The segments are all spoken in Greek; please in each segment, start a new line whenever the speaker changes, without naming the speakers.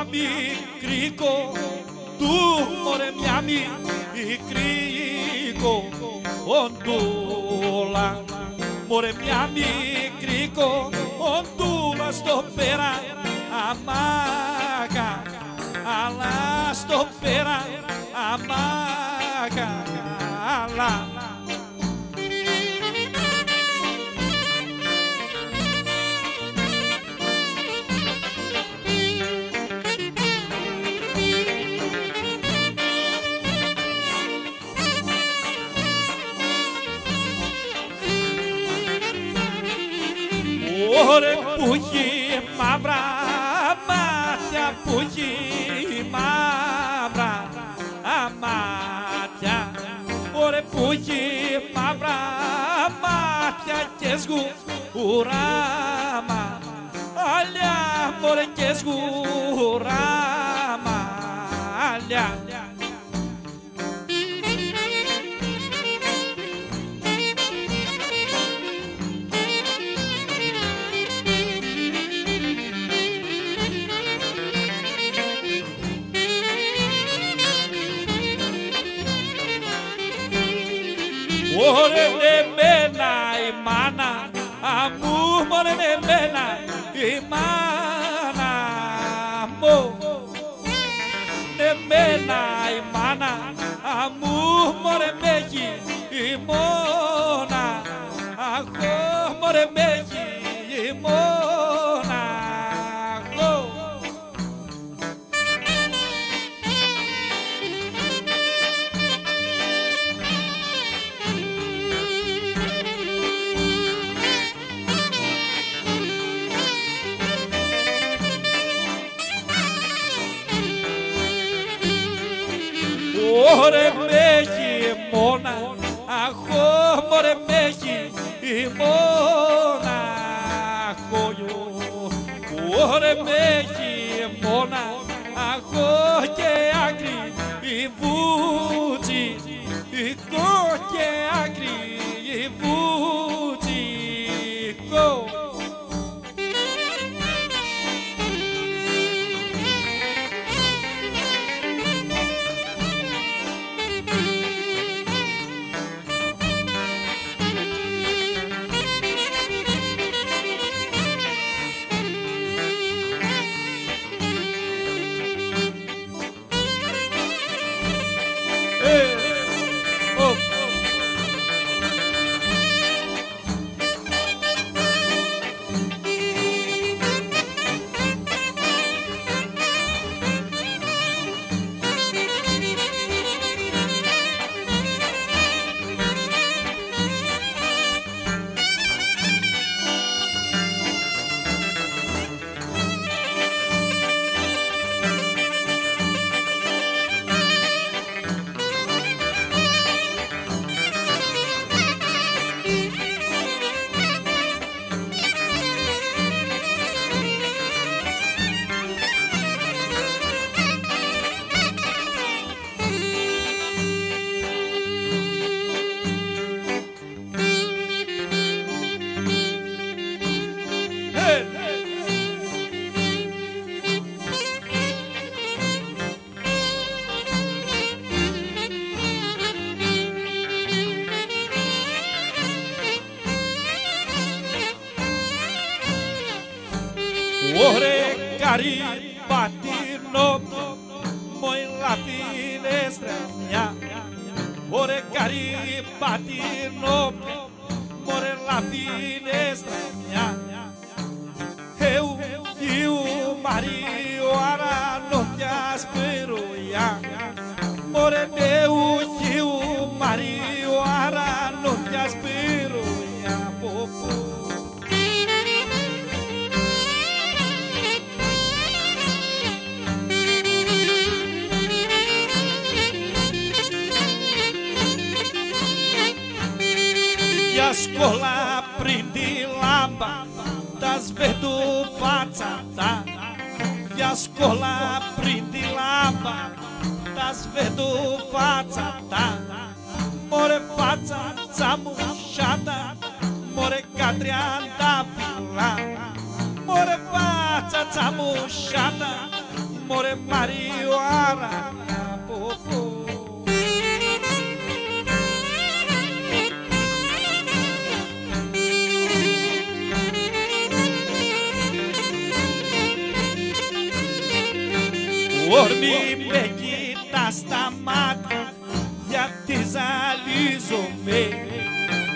μια μικρή μωρέ μια μικρή κοντούλα, μωρέ μια μικρή κοντούλα στο πέρα αμάκα, αλλά στο πέρα αμάκα, αλλά. Ωρε που έχει μαύρα μάτια, που έχει μαύρα μάτια, ωρε που έχει μαύρα μάτια και σγουράμα, αλιά μωρέ και σγουράμα, αλιά. Ωρε εμένα η μάνα μου, μωρέ εμένα η μάνα μου, εμένα η μάνα μου, μωρέ με έχει η μόνα, αχώ μωρέ με έχει η μόνα, αχώ. Ωρε με έχει μόνα, αχώ μωρέ με έχει η μόνα, αχώ. Ωρε με έχει μόνα, αχώ και άκρη η βούτσι, ηχώ και άκρη η βούτσι, ηχώ. Ωρε καρύ πατήρνο, μοι λαφίνε στρεμιά, ωρε καρύ πατήρνο, μωρέ λαφίνε στρεμιά, eu Μαρίου αρανόθιας πυρουιά, μωρέ eu Μαρίου αρανόθιας πυρουιά, ποπό. Για σκόλα πριν τη λάμπα τα σβέτου φάτσατα, για σκόλα πριν τη λάμπα τα σβέτου φάτσατα, μωρέ φάτσα μου σάτα, μωρέ κατριάντα φυλά, μωρέ φάτσα μου σάτα, μωρέ Μαριωάρα, πω πω. Όρμη με κοιτά στα μάτια γιατί ζαλίζομαι.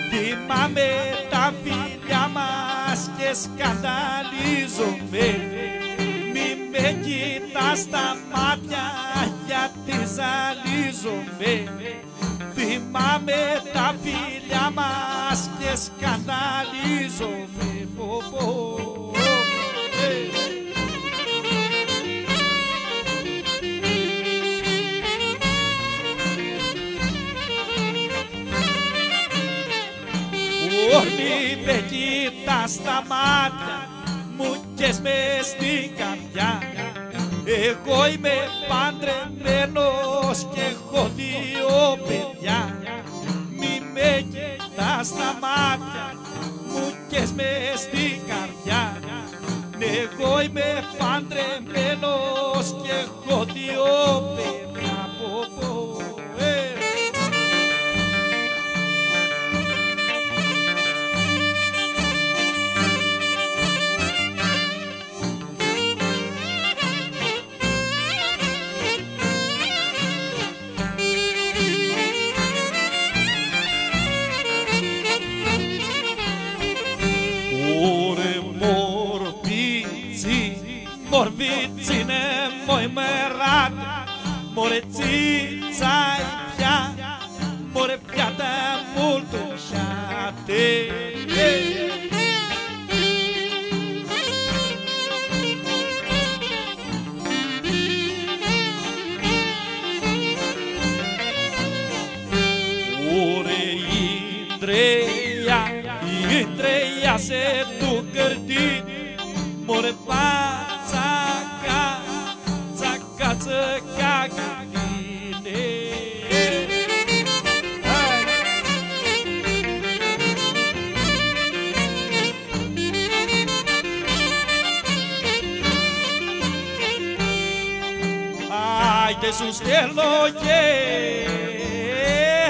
Θυμάμαι τα φιλιά μας και σκανδαλίζομαι. Μη με κοιτά στα μάτια γιατί ζαλίζομαι. Θυμάμαι τα φιλιά μας και σκανδαλίζομαι. Πω, πω. Όρμη με κοιτάς στα μάτια μου κες μες στην καρδιά. Εγώ είμαι παντρεμένος και έχω 2 παιδιά. Μη με κοιτάς στα μάτια μου κες μες στην καρδιά. Εγώ είμαι παντρεμένος και έχω 2 παιδιά. Πω, πω. Morvicine moj merate, more cicaj pja, more pjate multu šate. Ore Indreja se tu gârdit, more Άιντε σου στέλνω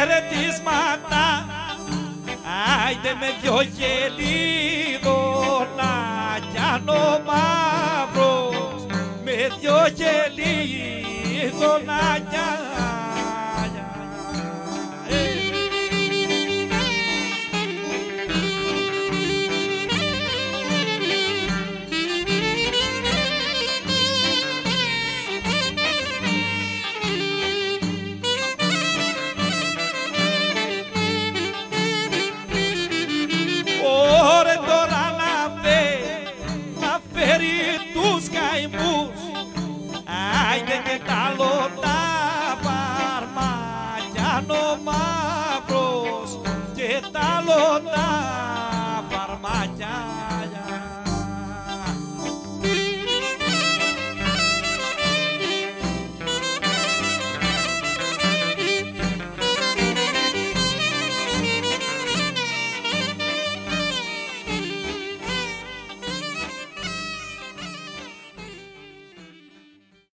χαιρετίσματα, άιντε με 2 χελίδωνα κι αν ο μαύρος με 2 χελίδωνα κι άιντε και τα λωτά βαρμά κι αν ο μαύρος και τα λωτά